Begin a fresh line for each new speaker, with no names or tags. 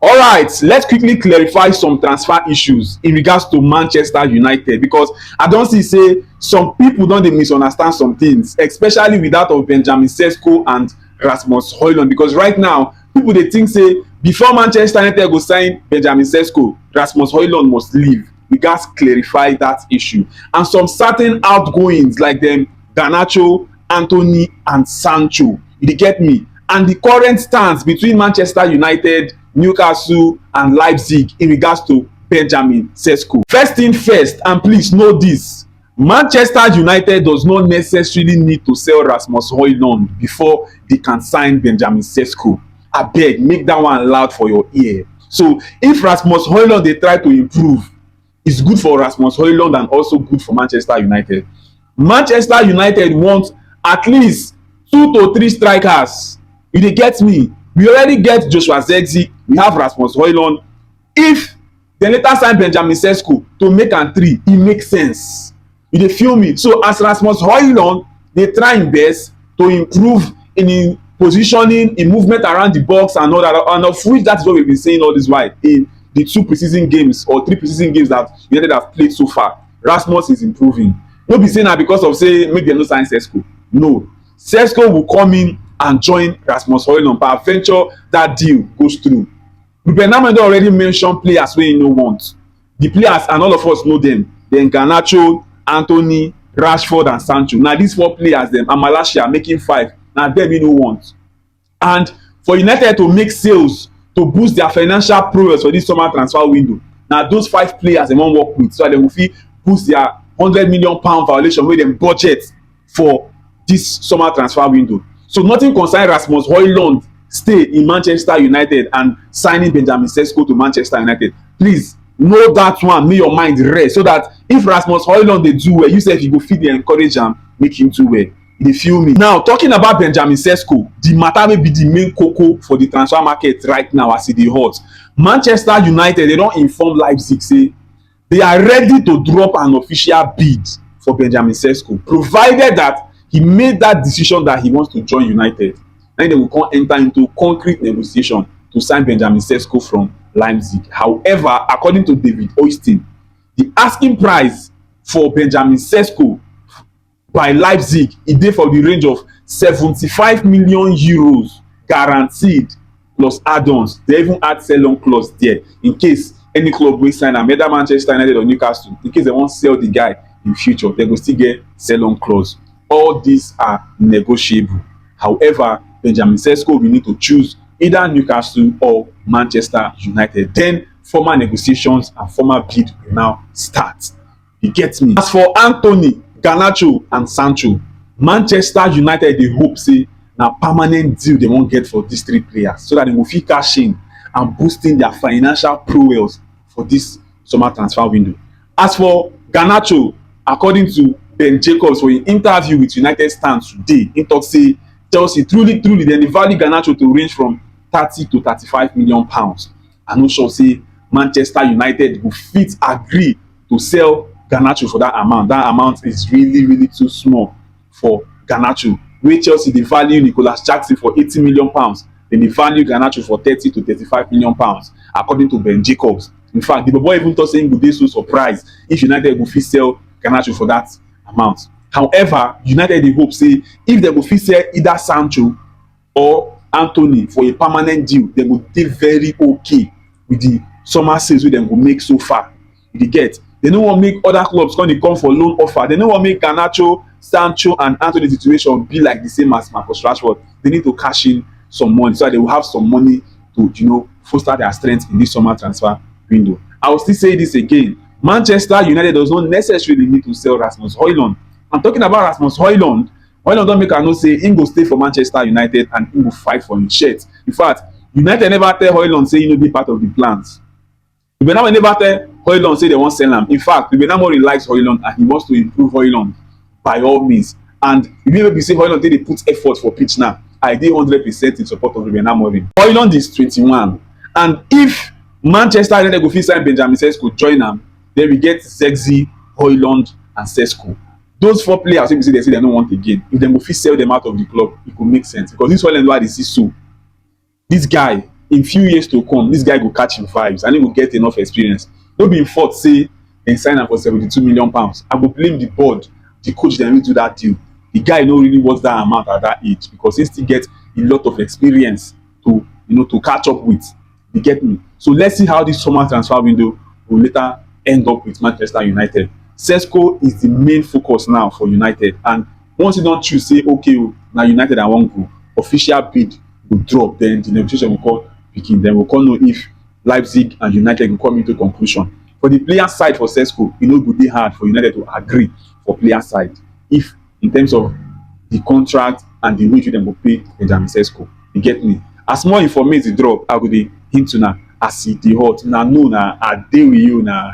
All right, let's quickly clarify some transfer issues in regards to Manchester United, because I don see say some people don dey misunderstand some things, especially with that of Benjamin Sesko and Rasmus Hojlund, because right now people dey think say before Manchester United go sign Benjamin Sesko, Rasmus Hojlund must leave. We gats clarify that issue, and some certain outgoings like dem Garnacho, Antony and Sancho, you dey get me, and the current stance between Manchester United, Newcastle and Leipzig in regards to Benjamin Sesko. First thing first, and please know this: Manchester United does not necessarily need to sell Rasmus Hojlund before they can sign Benjamin Sesko. Abeg, make that one loud for your ear. So if Rasmus Hojlund dey try to improve, it's good for Rasmus Hojlund and also good for Manchester United. Manchester United want at least 2 to 3 strikers. You dey get me? We already get Joshua Zexi, we have Rasmus Hojlund. If dem later sign Benjamin Sesko to make am 3, e make sense. You dey feel me? So as Rasmus Hojlund dey try im best to improve in im positioning, im movement around the box and all that, and of which that is what we been saying all this while in the 2 preseason games or 3 preseason games that United have played so far. Rasmus is improving. No be say na because of say make dem no sign Sesko. No, Sesko will come in and join Rasmus Hojlund. Peradventure that deal goes through. Ruben Amorim don already mention players wey he no want. The players, and all of us know them. Then Garnacho, Antony, Rashford and Sancho. Na these 4 players dem and Malacia making 5. Na dem he no want. And for United to make sales to boost their financial prowess for this summer transfer window, na those 5 players dem wan work with, so that dem go fit boost their £100 million valuation wey dem budget for this summer transfer window. So nothing concern Rasmus Hojlund stay in Manchester United and signing Benjamin Sesko to Manchester United. Please know that one, make your mind rest, so that if Rasmus Hojlund dey do well, you sef you go fit dey encourage am make him do well. You dey feel me? Now talking about Benjamin Sesko, the matter wey be the main koko for the transfer market right now as e dey hot. Manchester United dey don inform Leipzig say they are ready to drop an official bid for Benjamin Sesko, provided that he made that decision that he wants to join United. Then they will come enter into concrete negotiation to sign Benjamin Sesko from Leipzig. However, according to David Oyston, the asking price for Benjamin Sesko by Leipzig e dey for the range of 75 million euros guaranteed plus add-ons. They even add sell-on clause there in case any club wey sign am, whether Manchester United or Newcastle, in case they wan sell the guy in future, they go still get sell-on clause. All these are negotiable. However, Benjamin Sesko will need to choose either Newcastle or Manchester United. Then formal negotiations and formal bid will now start. You get me? As for Antony, Garnacho and Sancho, Manchester United dey hope say na permanent deal they wan get for these 3 players, so that they go fit cash in and boosting their financial prowess for this summer transfer window. As for Garnacho, according to Ben Jacobs for im interview with United Stand today, im tok say Chelsea truly dem dey value Garnacho to range from 30 to 35 million pounds. I no sure say Manchester United go fit agree to sell Garnacho for that amount. That amount is really too small for Garnacho. Wey Chelsea dey value Nicolas Jackson for 80 million pounds, dem dey value Garnacho for 30 to 35 million pounds, according to Ben Jacobs. In fact, the boy even tok say im go dey so surprised if United go fit sell Garnacho for that amount. However, United dey hope say if dem go fit sell either Sancho or Antony for a permanent deal, dem go dey very okay with the summer sales wey dem go make so far. You dey get? They no wan make other clubs come dey come for loan offer. They no wan make Garnacho, Sancho and Antony situation be like the same as Marcus Rashford. They need to cash in some money so that they will have some money to foster their strength in this summer transfer window. I will still say this again: Manchester United does not necessarily need to sell Rasmus Hojlund. I'm talking about Rasmus Hojlund. Hojlund don make am know say im go stay for Manchester United and im go fight for im shirt. In fact, United never tell Hojlund say he no be part of the plans. Ruben Amorim never tell Hojlund say they wan sell am. In fact, Ruben Amorim likes Hojlund and he wants to improve Hojlund by all means. And if you be say Hojlund dey put effort for pitch now, I dey 100% in support of Ruben Amorim. Hojlund is 21, and if Manchester United go fit sign Benjamin Sesko join am, then we get Zexi, Hojlund and Sesko. Those 4 players wey be say they no want again, if dem go fit sell them out of the club, it go make sense, because this Hojlund wey I dey see so, this guy in few years to come this guy go catch him vibes and he go get enough experience. No be im fault say dem sign am for 72 million pounds. I go blame the board, the coach dem wey do that deal. The guy no really worth that amount at that age because he still get a lot of experience to to catch up with. You get me? So let's see how this summer transfer window will later end up with Manchester United. Sesko is the main focus now for United, and once you don choose say okay na United I wan go, official bid go drop, then the negotiation go come begin. Then we go come know if Leipzig and United go come into conclusion. For the player side for Sesko, e no go dey hard for United to agree for player side if in terms of the contract and the wage wey dem go pay Benjamin Sesko. You get me? As more informate drop, I go dey hint una as e dey hot. Una know na I dey with you na.